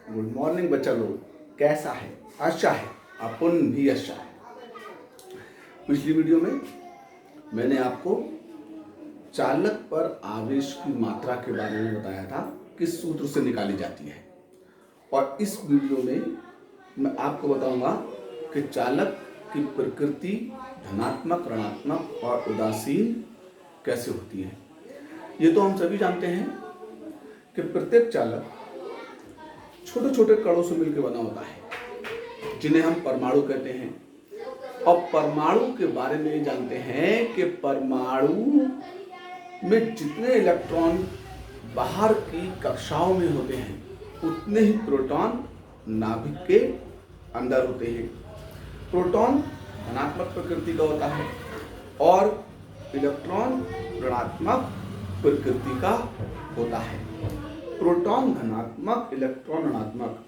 Good morning बच्चा लोग, कैसा है? अच्छा है, अपन भी अच्छा है। पिछली वीडियो में मैंने आपको चालक पर आवेश की मात्रा के बारे में बताया था, किस सूत्र से निकाली जाती है। और इस वीडियो में मैं आपको बताऊंगा कि चालक की प्रकृति धनात्मक, ऋणात्मक और उदासीन कैसे होती है। ये तो हम सभी जानते हैं कि प्रत्येक चालक छोटे छोटे कणों से मिलकर बना होता है, जिन्हें हम परमाणु कहते हैं। और परमाणु के बारे में ये जानते हैं कि परमाणु में जितने इलेक्ट्रॉन बाहर की कक्षाओं में होते हैं, उतने ही प्रोटॉन नाभिक के अंदर होते हैं। प्रोटॉन धनात्मक प्रकृति का होता है और इलेक्ट्रॉन ऋणात्मक प्रकृति का होता है। प्रोटॉन धनात्मक, इलेक्ट्रॉन ऋणात्मक।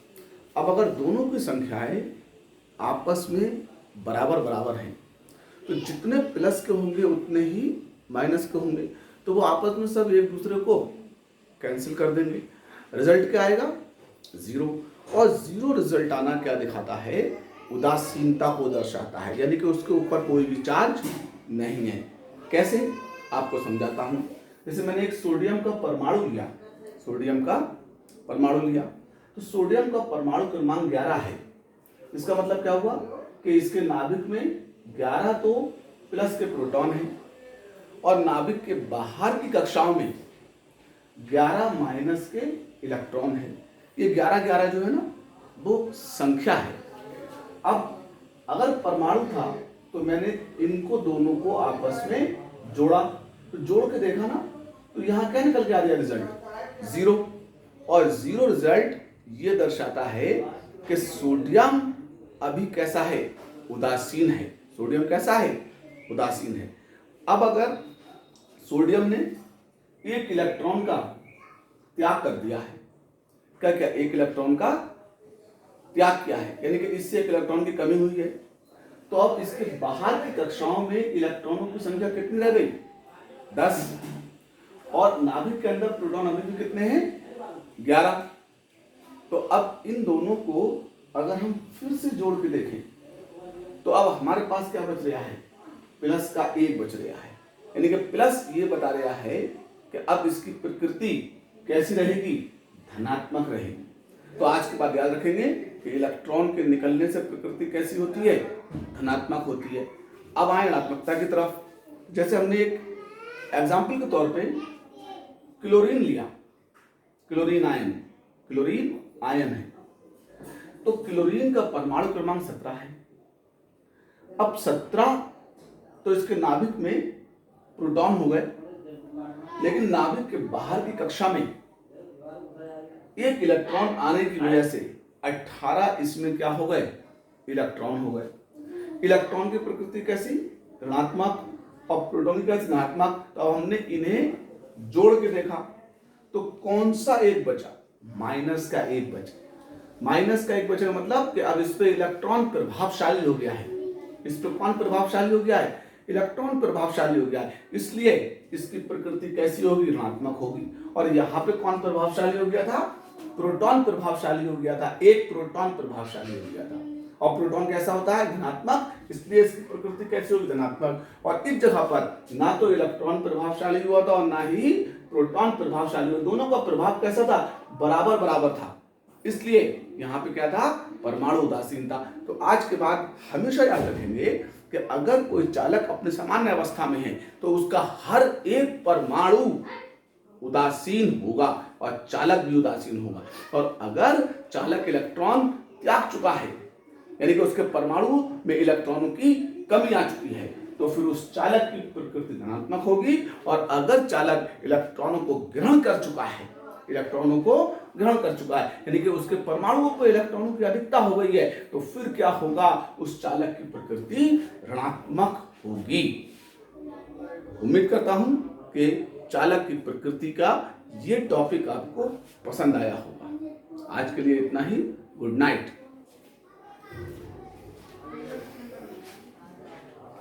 अब अगर दोनों की संख्याएं आपस में बराबर बराबर हैं, तो जितने प्लस के होंगे उतने ही माइनस के होंगे, तो वो आपस में सब एक दूसरे को कैंसिल कर देंगे। रिजल्ट क्या आएगा? जीरो। और जीरो रिजल्ट आना क्या दिखाता है? उदासीनता को दर्शाता है, यानी कि उसके ऊपर कोई भी चार्ज नहीं है। कैसे? आपको समझाता हूं। जैसे मैंने एक सोडियम का परमाणु लिया, तो सोडियम का परमाणु क्रमांक 11 है। इसका मतलब क्या हुआ कि इसके नाभिक में 11 तो प्लस के प्रोटॉन हैं और नाभिक के बाहर की कक्षाओं में 11 माइनस के इलेक्ट्रॉन हैं। ये 11 जो है ना, वो संख्या है। अब अगर परमाणु था तो मैंने इनको दोनों को आपस में जोड़ा, तो जोड़ के देखा ना, तो यहाँ क्या निकल के आ गया? Result zero. और जीरो रिजल्ट ये दर्शाता है कि सोडियम अभी कैसा है? उदासीन है। सोडियम कैसा है? उदासीन है। अब अगर सोडियम ने एक इलेक्ट्रॉन का त्याग कर दिया है, क्या एक इलेक्ट्रॉन का त्याग किया है, यानी कि इससे एक इलेक्ट्रॉन की कमी हुई है, तो अब इसके बाहर की कक्षाओं में इलेक्ट्रॉनों की संख्या कितनी रह गई? 10। और नाभिक के अंदर प्रोटॉन अभी भी कितने हैं? 11। तो अब इन दोनों को अगर हम फिर से जोड़ के देखें, तो अब हमारे पास क्या बच रहा है? प्लस का 1 बच रहा है, यानी कि प्लस ये बता रहा है कि अब इसकी प्रकृति कैसी रहेगी? धनात्मक रहेगी। तो आज के बाद याद रखेंगे कि इलेक्ट्रॉन के निकलने से प्रकृति कैसी होती है? धनात्मक होती है। अब आए ऋणात्मकता की तरफ। जैसे हमने एक एग्जाम्पल के तौर पे क्लोरीन लिया, क्लोरीन आयन है, तो क्लोरीन का परमाणु क्रमांक 17 है। अब 17 तो इसके नाभिक में प्रोटॉन हो गए, लेकिन नाभिक के बाहर की कक्षा में एक इलेक्ट्रॉन आने की वजह से 18 इसमें क्या हो गए? इलेक्ट्रॉन हो गए। इलेक्ट्रॉन की प्रकृति कैसी? ऋणात्मक। और प्रोटॉन की कैसी? धनात्मक। तो अब हमने इन्हें जोड़ के देखा, तो कौन सा एक बचा? माइनस का 1 बचा। माइनस का 1 बचे का मतलब कि अब इस पे इलेक्ट्रॉन प्रभावशाली हो गया है। इस पे कौन प्रभावशाली हो गया है? इलेक्ट्रॉन प्रभावशाली हो गया है। इसलिए इसकी प्रकृति कैसी होगी? ऋणात्मक होगी। और यहाँ पे कौन प्रभावशाली हो गया था? प्रोटॉन प्रभावशाली हो गया था। एक प्रोटॉन प्रभावशाली हो गया था। और प्रोटॉन कैसा होता है? धनात्मक, इसलिए इसकी प्रकृति कैसी होगी? धनात्मक। और इस जगह पर ना तो इलेक्ट्रॉन प्रभावशाली हुआ था और ना ही प्रोटॉन प्रभावशाली हुआ। दोनों का प्रभाव कैसा था? बराबर बराबर था। इसलिए यहाँ पे क्या था? परमाणु उदासीन था। तो आज के बाद हमेशा याद रखेंगे कि अगर कोई चालक अपने सामान्य अवस्था में है, तो उसका हर एक परमाणु उदासीन होगा और चालक भी उदासीन होगा। और अगर चालक इलेक्ट्रॉन त्याग चुका है, यानी कि उसके परमाणु में इलेक्ट्रॉनों की कमी आ चुकी है, तो फिर उस चालक की प्रकृति धनात्मक होगी। और अगर चालक इलेक्ट्रॉनों को ग्रहण कर चुका है, यानी कि उसके परमाणुओं पर इलेक्ट्रॉनों की अधिकता हो गई है, तो फिर क्या होगा? उस चालक की प्रकृति ऋणात्मक होगी। उम्मीद करता हूं कि चालक की प्रकृति का ये टॉपिक आपको पसंद आया होगा। आज के लिए इतना ही। Good night.